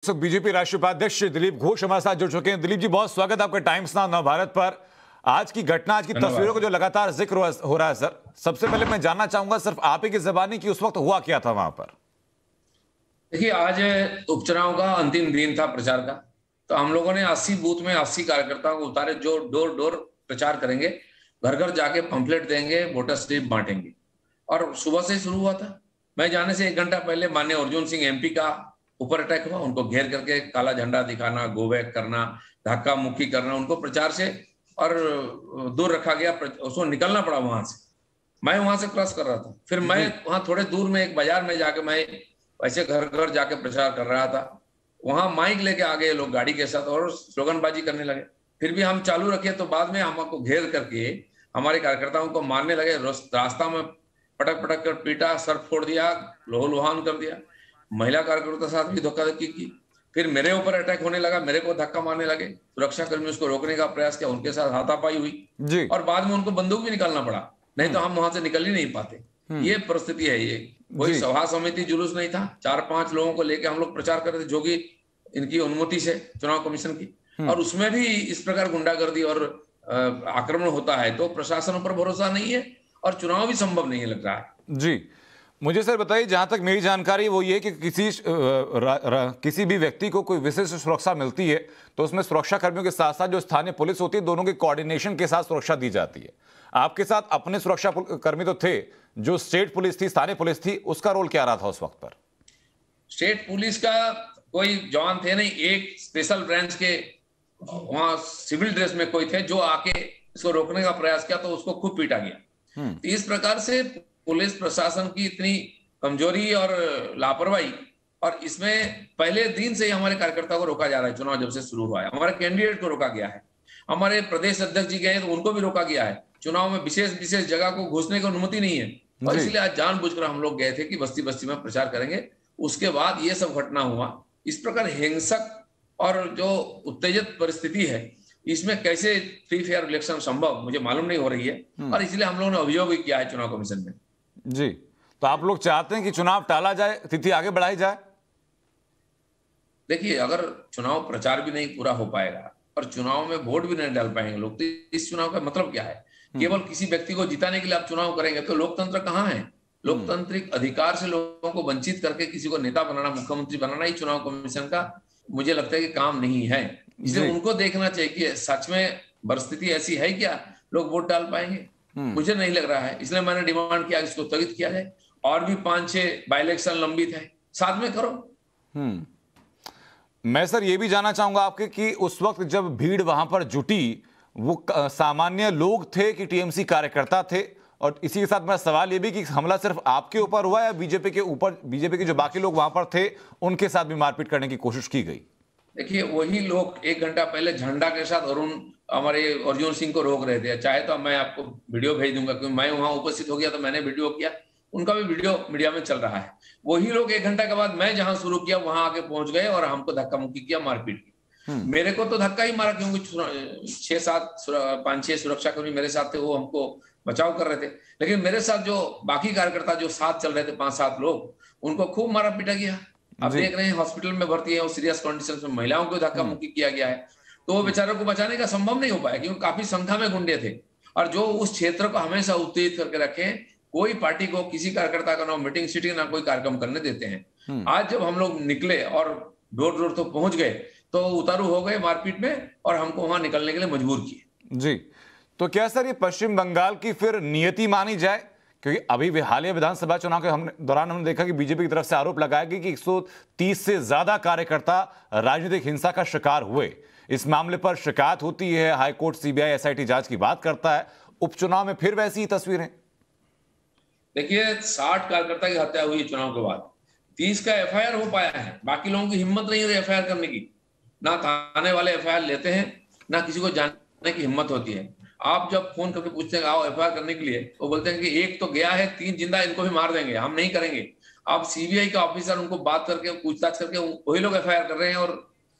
BJP राष्ट्रीय उपाध्यक्ष दिलीप घोष हमारे साथ जुड़ चुके हैं। दिलीप जी, बहुत स्वागत आपका टाइम्स नाउ नवभारत पर। आज की घटना, आज की तस्वीरों का जो लगातार जिक्र हो रहा है सर, सबसे पहले मैं जानना चाहूंगा सिर्फ आप ही की ज़बानी कि उस वक्त हुआ क्या था वहां पर। देखिए, आज उपचुनाव का अंतिम दिन था प्रचार का। तो हम लोगों ने 80 बूथ में 80 कार्यकर्ताओं को उतारे, जो डोर डोर प्रचार करेंगे, घर घर जाके पंफलेट देंगे, वोटर स्लिप बांटेंगे। और सुबह से शुरू हुआ था। मैं जाने से 1 घंटा पहले माननीय अर्जुन सिंह एमपी का ऊपर अटैक हुआ। उनको घेर करके काला झंडा दिखाना, गोबैक करना, धक्का मुक्की करना, उनको प्रचार से और दूर रखा गया। उसको निकलना पड़ा वहां से। मैं वहां से क्रॉस कर रहा था। फिर मैं वहां थोड़े दूर में एक बाजार में जाके मैं ऐसे घर घर जाके प्रचार कर रहा था। वहां माइक लेके आ गए लोग गाड़ी के साथ और स्लोगनबाजी करने लगे। फिर भी हम चालू रखे, तो बाद में हमको घेर करके हमारे कार्यकर्ताओं को मारने लगे। रास्ता में पटक पटक कर पीटा, सर फोड़ दिया, लोहलुहान कर दिया। महिला कार्यकर्ता साथ भी धक्का-धक्की की। फिर मेरे ऊपर अटैक होने लगा, मेरे को धक्का मारने लगे। सुरक्षा कर्मी उसको रोकने का प्रयास किया, उनके साथ हाथापाई हुई और बाद में उनको बंदूक भी निकालना पड़ा, नहीं तो हम वहां से निकल ही नहीं पाते। ये परिस्थिति है। ये कोई सभा समिति जुलूस नहीं था। 4-5 लोगों को लेकर हम लोग प्रचार कर रहे थे, जो कि इनकी अनुमति से, चुनाव कमीशन की। और उसमें भी इस प्रकार गुंडागर्दी और आक्रमण होता है तो प्रशासन पर भरोसा नहीं है और चुनाव भी संभव नहीं लग रहा है। जी, मुझे सर बताइए, जहां तक मेरी जानकारी वो ये कि किसी भी व्यक्ति को कोई विशेष सुरक्षा मिलती है तो उसमें सुरक्षा कर्मियों के साथ साथ जो स्थानीय पुलिस होती है, दोनों के कोऑर्डिनेशन के साथ सुरक्षा दी जाती है। आपके साथ अपने सुरक्षा कर्मी तो थे, जो स्टेट पुलिस थी, स्थानीय पुलिस थी, उसका रोल क्या रहा था उस वक्त पर? स्टेट पुलिस का कोई जवान थे नहीं। एक स्पेशल ब्रांच के वहां सिविल ड्रेस में कोई थे, जो आके इसको रोकने का प्रयास किया तो उसको खूब पीटा गया। तो इस प्रकार से पुलिस प्रशासन की इतनी कमजोरी और लापरवाही, और इसमें पहले दिन से ही हमारे कार्यकर्ताओं को रोका जा रहा है। चुनाव जब से शुरू हुआ है, हमारे कैंडिडेट को रोका गया है। हमारे प्रदेश अध्यक्ष जी गए तो उनको भी रोका गया है। चुनाव में विशेष जगह को घुसने की अनुमति नहीं है। और इसलिए आज जानबूझकर हम लोग गए थे कि बस्ती बस्ती में प्रचार करेंगे। उसके बाद ये सब घटना हुआ। इस प्रकार हिंसक और जो उत्तेजित परिस्थिति है, इसमें कैसे फ्री फेयर इलेक्शन संभव, मुझे मालूम नहीं हो रही है। और इसलिए हम लोगों ने अभियोग भी किया है चुनाव कमीशन में। जी, तो आप लोग चाहते हैं कि चुनाव टाला जाए, तिथि आगे बढ़ाई जाए? देखिए, अगर चुनाव प्रचार भी नहीं पूरा हो पाएगा और चुनाव में वोट भी नहीं डाल पाएंगे लोग, तो इस चुनाव का मतलब क्या है? केवल किसी व्यक्ति को जिताने के लिए आप चुनाव करेंगे तो लोकतंत्र कहाँ है? लोकतांत्रिक अधिकार से लोगों को वंचित करके किसी को नेता बनाना, मुख्यमंत्री बनाना ही चुनाव कमीशन का मुझे लगता है कि काम नहीं है। इसलिए उनको देखना चाहिए कि सच में परिस्थिति ऐसी है क्या, लोग वोट डाल पाएंगे? मुझे नहीं लग रहा है। इसलिए मैंने डिमांड किया इसको स्थगित किया जाए। और भी 5-6 बाई इलेक्शन लंबित है, साथ में करो। मैं सर ये भी जानना चाहूंगा आपके कि उस वक्त जब भीड़ वहां पर जुटी, वो सामान्य लोग थे कि टीएमसी कार्यकर्ता थे? और इसी के साथ मेरा सवाल ये भी कि हमला सिर्फ आपके ऊपर हुआ या बीजेपी के ऊपर, बीजेपी के जो बाकी लोग वहां पर थे उनके साथ भी मारपीट करने की कोशिश की गई? देखिए, वही लोग 1 घंटा पहले झंडा के साथ हमारे अर्जुन सिंह को रोक रहे थे। चाहे तो मैं आपको वीडियो भेज दूंगा, क्योंकि मैं वहां उपस्थित हो गया तो मैंने वीडियो किया। उनका भी वीडियो मीडिया में चल रहा है। वही लोग 1 घंटा के बाद मैं जहां शुरू किया वहां आके पहुंच गए और हमको धक्का मुक्की किया, मारपीट की। मेरे को तो धक्का ही मारा, क्योंकि 5-6 सुरक्षा कर्मी मेरे साथ थे, वो हमको बचाव कर रहे थे। लेकिन मेरे साथ जो बाकी कार्यकर्ता जो साथ चल रहे थे, 5-7 लोग, उनको खूब मारा पीटा गया। आप देख रहे हैं हॉस्पिटल में भर्ती है, वो सीरियस कंडीशन में। महिलाओं को धक्का मुक्की किया गया है। तो वो बेचारों को बचाने का संभव नहीं हो पाया, क्योंकि काफी संख्या में गुंडे थे और जो उस क्षेत्र को हमेशा उत्तेजित करके रखे। कोई पार्टी को, किसी कार्यकर्ता का ना मीटिंग सीटिंग ना कोई कार्यक्रम करने देते हैं। आज जब हम लोग निकले और डोर डोर तो पहुंच गए तो उतारू हो गए मारपीट में और हमको वहां निकलने के लिए मजबूर किए। जी, तो क्या सर ये पश्चिम बंगाल की फिर नियति मानी जाए? क्योंकि अभी हालिया विधानसभा चुनाव के दौरान हमने देखा कि बीजेपी की तरफ से आरोप लगाया गया कि 130 से ज्यादा कार्यकर्ता राजनीतिक हिंसा का शिकार हुए। इस मामले पर शिकायत होती है, हाईकोर्ट सीबीआई एसआईटी जांच की बात करता है। उपचुनाव में फिर वैसी ही तस्वीरें। देखिए, 60 कार्यकर्ता की हत्या हुई चुनाव के बाद, 30 का एफआईआर हो पाया है। बाकी लोगों की हिम्मत नहीं हो रही एफआईआर करने की। ना थाने वाले एफआईआर लेते हैं, ना किसी को जानने की हिम्मत होती है। आप जब फोन करके पूछते हैं आओ एफआईआर करने के लिए, वो बोलते हैं कि एक तो गया है, 3 जिंदा, इनको भी मार देंगे, हम नहीं करेंगे। आप सीबीआई का ऑफिसर, उनको बात करके पूछताछ करके वही लोग एफआईआर कर रहे हैं और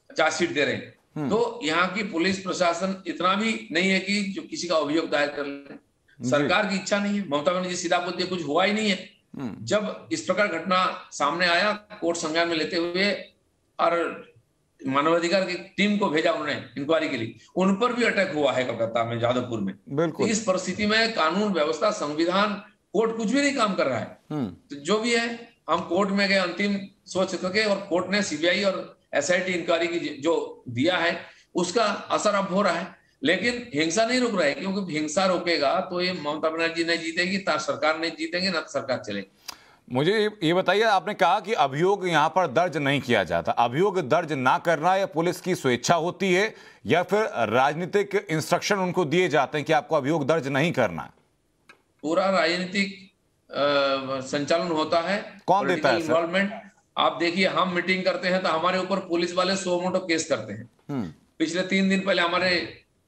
चार्जशीट दे रहे हैं। तो यहाँ की पुलिस प्रशासन इतना भी नहीं है कि जो किसी का अभियोग दायर कर ले। सरकार की इच्छा नहीं है। ममता बनर्जी सीधा बोलती है कुछ हुआ ही नहीं है। जब इस प्रकार घटना सामने आया, कोर्ट संज्ञान में लेते हुए और मानवाधिकार की टीम को भेजा उन्होंने इंक्वायरी के लिए, उन पर भी अटैक हुआ है कलकत्ता में, जादवपुर में। तो इस परिस्थिति में कानून व्यवस्था, संविधान, कोर्ट कुछ भी नहीं काम कर रहा है। तो जो भी है, हम कोर्ट में गए अंतिम सोच करके, और कोर्ट ने सीबीआई और एसआईटी इंक्वायरी की जो दिया है उसका असर अब हो रहा है। लेकिन हिंसा नहीं रुक रहा है, क्योंकि हिंसा रोकेगा तो ये ममता बनर्जी नहीं जीतेगी, सरकार नहीं जीतेंगे, ना सरकार चलेगी। मुझे ये बताइए, आपने कहा कि अभियोग यहां पर दर्ज नहीं किया जाता, अभियोग दर्ज ना करना या पुलिस की स्वेच्छा होती है या फिर राजनीतिक इंस्ट्रक्शन उनको दिए जाते हैं कि आपको अभियोग दर्ज नहीं करना है? पूरा राजनीतिक संचालन होता है। कौन देता है इन्वॉल्वमेंट? आप देखिए, हम मीटिंग करते हैं तो हमारे ऊपर पुलिस वाले 100 मोटो केस करते हैं। पिछले 3 दिन पहले हमारे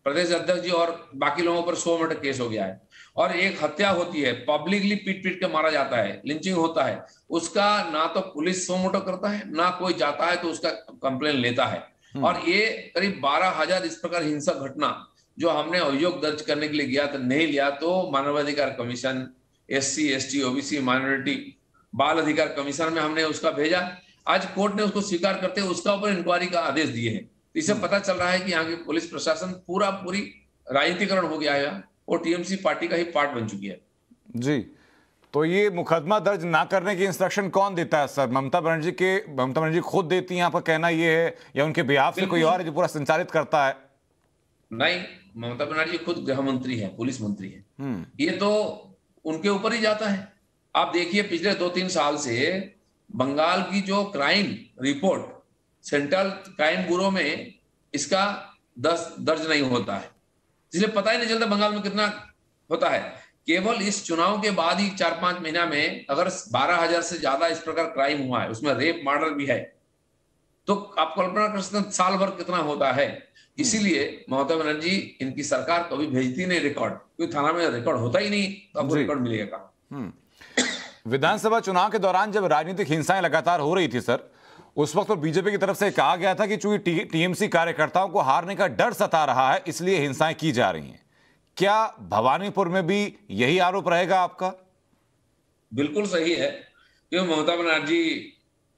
प्रदेश अध्यक्ष जी और बाकी लोगों पर 100 मोटो केस हो गया है। और एक हत्या होती है, पब्लिकली पीट पीट के मारा जाता है, लिंचिंग होता है, उसका ना तो पुलिस 100 मोटो करता है, ना कोई जाता है तो उसका कंप्लेन लेता है। और ये करीब 12,000 इस प्रकार हिंसक घटना जो हमने अभियोग दर्ज करने के लिए गया तो नहीं लिया, तो मानवाधिकार commission, SC ST OBC minority बाल अधिकार कमीशन में हमने उसका भेजा। आज कोर्ट ने उसको स्वीकार करते हुए उसका ऊपर इंक्वायरी का आदेश दिए हैं। इससे पता चल रहा है कि यहाँ की पुलिस प्रशासन पूरी राजनीतिकरण हो गया है और टीएमसी पार्टी का ही पार्ट बन चुकी है। जी, तो ये मुकदमा दर्ज ना करने की इंस्ट्रक्शन कौन देता है सर? ममता बनर्जी खुद देती हैं, आपका कहना ये है, या उनके बिहाफ से कोई और है जो पूरा संचालित करता है? नहीं, ममता बनर्जी खुद गृह मंत्री है, पुलिस मंत्री है, ये तो उनके ऊपर ही जाता है। आप देखिए, पिछले 2-3 साल से बंगाल की जो crime report central crime bureau में इसका दर्ज नहीं होता है, इसलिए पता ही नहीं चलता बंगाल में कितना होता है। केवल इस चुनाव के बाद ही 4-5 महीना में अगर 12,000 से ज्यादा इस प्रकार क्राइम हुआ है, उसमें रेप मर्डर भी है, तो आप कल्पना कर सकते हैं साल भर कितना होता है। इसीलिए ममता बनर्जी, इनकी सरकार कभी भेजती नहीं रिकॉर्ड, क्योंकि थाना में रिकॉर्ड होता ही नहीं, तो आपको रिकॉर्ड मिलेगा। विधानसभा चुनाव के दौरान जब राजनीतिक हिंसाएं लगातार हो रही थी सर, उस वक्त तो बीजेपी की तरफ से कहा गया था कि चूंकि टीएमसी कार्यकर्ताओं को हारने का डर सता रहा है इसलिए हिंसाएं की जा रही हैं। क्या भवानीपुर में भी यही आरोप रहेगा आपका? बिल्कुल सही है, क्योंकि ममता बनर्जी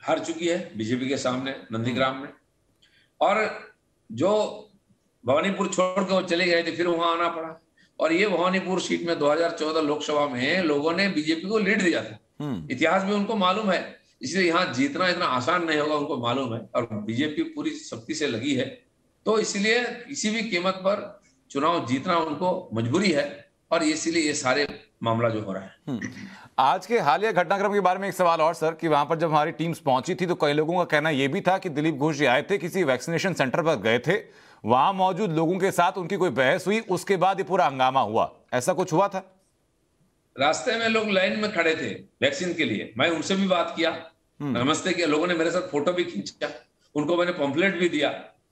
हार चुकी है बीजेपी के सामने नंदीग्राम में, और जो भवानीपुर छोड़ के वो चले गए थे, फिर वहां आना पड़ा। और ये भवानीपुर सीट में 2014 लोकसभा में लोगों ने बीजेपी को लीड दिया था, इतिहास भी उनको मालूम है, इसलिए यहाँ जीतना इतना आसान नहीं होगा, उनको मालूम है। और बीजेपी पूरी शक्ति से लगी है, तो इसलिए किसी भी कीमत पर चुनाव जीतना उनको मजबूरी है, और इसीलिए ये सारे मामला जो हो रहा है। आज के हालिया घटनाक्रम के बारे में एक सवाल और सर, कि वहां पर जब हमारी टीम्स पहुंची थी तो कई लोगों का कहना यह भी था कि दिलीप घोष जी आए थे, किसी वैक्सीनेशन सेंटर पर गए थे, वहां मौजूद लोगों के साथ उनकी कोई बहस हुई, उसके बाद ये पूरा हंगामा हुआ, ऐसा कुछ हुआ था? रास्ते में लोग लाइन में खड़े थे वैक्सीन के लिए, मैं उनसे भी बात किया, नमस्ते किया, लोगों ने मेरे साथ फोटो भी खींचा, उनको मैंने पंपलेट भी दिया।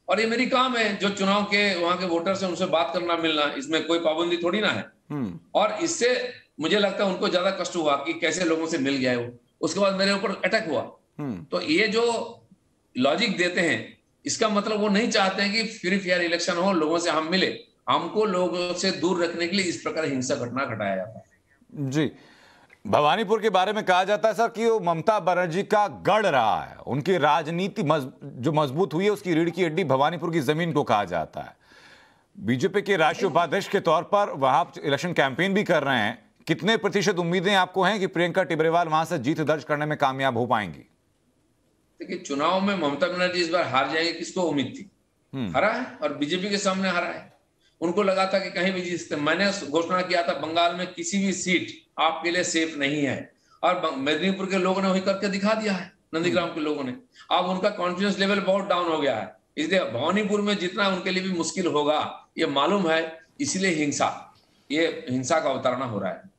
और ये मेरी काम है, जो चुनाव के वहां के वोटर से उनसे बात करना, मिलना, इसमें कोई पाबंदी थोड़ी ना है। और इससे मुझे लगता है उनको ज्यादा कष्ट हुआ कि कैसे लोगों से मिल गया वो, उसके बाद मेरे ऊपर अटैक हुआ। तो ये जो लॉजिक देते हैं, इसका मतलब वो नहीं चाहते हैं कि फ्री फेयर इलेक्शन हो, लोगों से हम मिले, हमको लोगों से दूर रखने के लिए इस प्रकार हिंसा घटना घटाया जाता है। जी, भवानीपुर के बारे में कहा जाता है सर कि वो ममता बनर्जी का गढ़ रहा है, उनकी राजनीति जो मजबूत हुई है उसकी रीढ़ की हड्डी भवानीपुर की जमीन को कहा जाता है। बीजेपी के राष्ट्रीय उपाध्यक्ष के तौर पर वहां इलेक्शन कैंपेन भी कर रहे हैं, कितने प्रतिशत उम्मीदें आपको हैं कि प्रियंका टिबरेवाल वहां से जीत दर्ज करने में कामयाब हो पाएंगी? देखिए, चुनाव में ममता बनर्जी इस बार हार जाएंगे, किसको उम्मीद थी? हारा है, और बीजेपी के सामने हारा है। उनको लगा था कि कहीं भी जीत सकते। मैंने घोषणा किया था बंगाल में किसी भी सीट आपके लिए सेफ नहीं है, और मेदिनीपुर के लोगों ने वही करके दिखा दिया है, नंदीग्राम के लोगों ने। अब उनका कॉन्फिडेंस लेवल बहुत डाउन हो गया है, इसलिए भवानीपुर में जितना उनके लिए भी मुश्किल होगा ये मालूम है, इसलिए हिंसा का अवतारणा हो रहा है।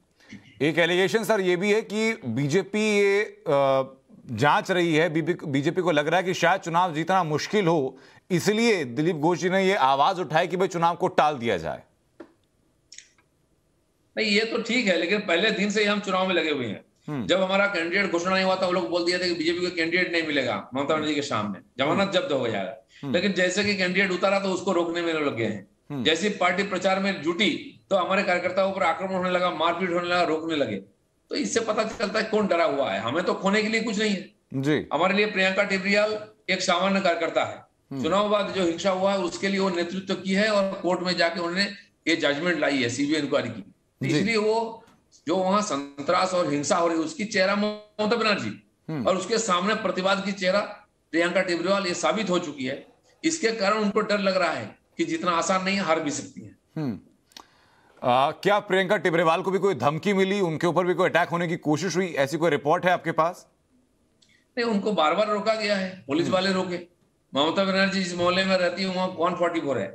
एक एलिगेशन सर ये भी है कि बीजेपी ये जांच रही है, बीजेपी को लग रहा है कि शायद चुनाव जीतना मुश्किल हो, इसलिए दिलीप घोष जी ने ये आवाज उठाई कि भाई चुनाव को टाल दिया जाए। नहीं, ये तो ठीक है, लेकिन पहले दिन से ही हम चुनाव में लगे हुए हैं। जब हमारा कैंडिडेट घोषणा नहीं हुआ था, वो लोग बोल दिए थे कि बीजेपी को कैंडिडेट नहीं मिलेगा ममता बनर्जी के सामने, जमानत जब्त हो जाएगा। लेकिन जैसे कि कैंडिडेट उतारा तो उसको रोकने में लगे हैं। जैसे पार्टी प्रचार में जुटी तो हमारे कार्यकर्ताओं पर आक्रमण होने लगा, मारपीट होने लगा, रोकने लगे। तो इससे पता चलता है कौन डरा हुआ है। हमें तो खोने के लिए कुछ नहीं है जी। हमारे लिए प्रियंका टिबरेवाल एक सामान्य कार्यकर्ता है, चुनाव बाद जो हिंसा हुआ है उसके लिए वो नेतृत्व की है और कोर्ट में जाके उन्होंने ये जजमेंट लाई है सीबीआई इंक्वायरी की। तो इसलिए वो जो वहां संतरास और हिंसा हो रही है उसकी चेहरा ममता बनर्जी और उसके सामने प्रतिवाद की चेहरा प्रियंका टिब्रीवाल ये साबित हो चुकी है। इसके कारण उनको डर लग रहा है कि जितना आसान नहीं है, हार भी सकती है। क्या प्रियंका टिब्रीवाल को भी कोई धमकी मिली, उनके ऊपर भी कोई अटैक होने की कोशिश हुई, ऐसी कोई रिपोर्ट है आपके पास? नहीं, उनको बार बार रोका गया है, पुलिस वाले रोके। ममता बनर्जी जिस मोहल्ले में रहती है वहां 144 है,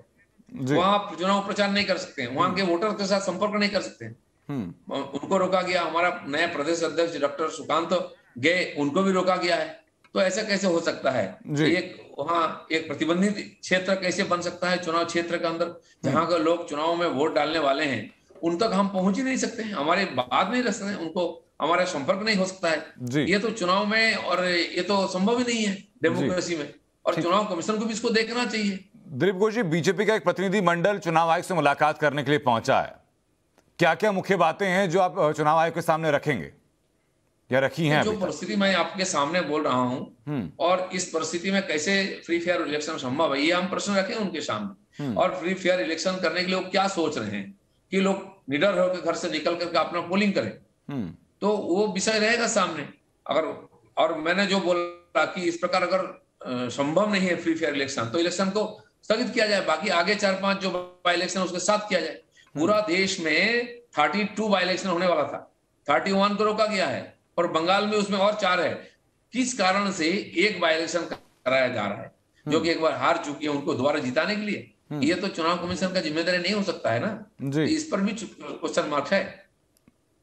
वहां आप चुनाव प्रचार नहीं कर सकते हैं, वहां के वोटर के साथ संपर्क नहीं कर सकते हैं। उनको रोका गया। हमारा नया प्रदेश अध्यक्ष डॉक्टर सुकांत गए, उनको भी रोका गया है। तो ऐसा कैसे हो सकता है? एक वहां एक प्रतिबंधित क्षेत्र कैसे बन सकता है चुनाव क्षेत्र के अंदर, जहां के लोग चुनाव में वोट डालने वाले हैं, उन तक हम पहुंच ही नहीं सकते हैं, हमारे बात नहीं रख सकते हैं, उनको हमारा संपर्क नहीं हो सकता है। ये तो चुनाव में, और ये तो संभव ही नहीं है डेमोक्रेसी में, और चुनाव कमीशन को भी इसको देखना चाहिए। दिलीप घोष जी, बीजेपी का एक प्रतिनिधि मंडल चुनाव आयोग से मुलाकात करने के लिए पहुंचा है। क्या क्या मुख्य बातें हैं जो आप चुनाव आयोग के सामने रखेंगे या रखी हैं? जो परिस्थिति मैं आपके सामने बोल रहा हूं और इस परिस्थिति में कैसे फ्री फेयर इलेक्शन संभव है, ये हम प्रश्न रखें उनके सामने। और फ्री फेयर इलेक्शन करने के लिए वो क्या सोच रहे हैं कि लोग निडर होकर घर से निकल करके अपना पोलिंग करें, तो वो विषय रहेगा सामने। अगर, और मैंने जो बोला कि इस प्रकार अगर संभव नहीं है फ्री फेयर इलेक्शन, तो इलेक्शन को स्थगित किया जाए, बाकी आगे 4-5 जो बाई इलेक्शन उसके साथ किया जाए। पूरा देश में 32 बाई इलेक्शन होने वाला था, 31 को रोका गया है, और बंगाल में उसमें और 4 है। किस कारण से एक बाई इलेक्शन कराया जा रहा है, जो कि एक बार हार चुकी है, उनको दोबारा जिताने के लिए? ये तो चुनाव कमीशन का जिम्मेदारी नहीं हो सकता है ना। इस पर भी क्वेश्चन मार्क है।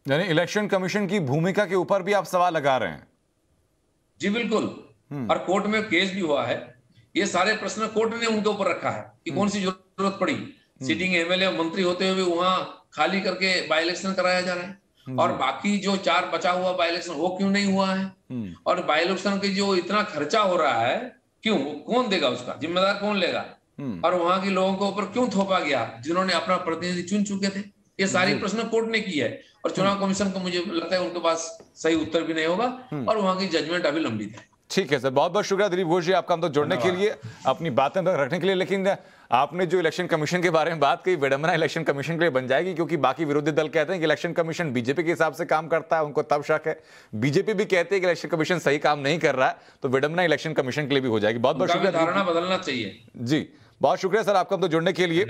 यानी इलेक्शन कमीशन की भूमिका के ऊपर भी आप सवाल लगा रहे हैं? जी बिल्कुल। और कोर्ट में केस भी हुआ है। ये सारे प्रश्न कोर्ट ने उनके ऊपर रखा है कि कौन सी जरूरत पड़ी, सिटिंग एमएलए मंत्री होते हुए वहां खाली करके बाई इलेक्शन कराया जा रहा है, और बाकी जो 4 बचा हुआ बाई इलेक्शन वो क्यों नहीं हुआ है? और बाई इलेक्शन के जो इतना खर्चा हो रहा है, क्यों, कौन देगा, उसका जिम्मेदार कौन लेगा? और वहां के लोगों के ऊपर क्यों थोपा गया जिन्होंने अपना प्रतिनिधि चुन चुके थे? ये सारी प्रश्न कोर्ट ने की है, और चुनाव कमीशन को मुझे लगता है उनके पास सही उत्तर भी नहीं होगा, और वहां की जजमेंट अभी लंबित है। ठीक है सर, बहुत बहुत शुक्रिया दिलीप घोष जी आपका हम तो जोड़ने के लिए, अपनी बातें रखने के लिए। लेकिन आपने जो इलेक्शन कमीशन के बारे में बात कही, विडंबना इलेक्शन कमीशन के लिए बन जाएगी, क्योंकि बाकी विरोधी दल कहते हैं कि इलेक्शन कमीशन बीजेपी के हिसाब से काम करता है, उनको तब शक है। बीजेपी भी कहते हैं कि इलेक्शन कमीशन सही काम नहीं कर रहा है, तो विडंबना इलेक्शन कमीशन के लिए भी हो जाएगी। बहुत बहुत शुक्रिया, धारणा बदलना चाहिए। जी बहुत शुक्रिया सर आपका हम तो जुड़ने के लिए।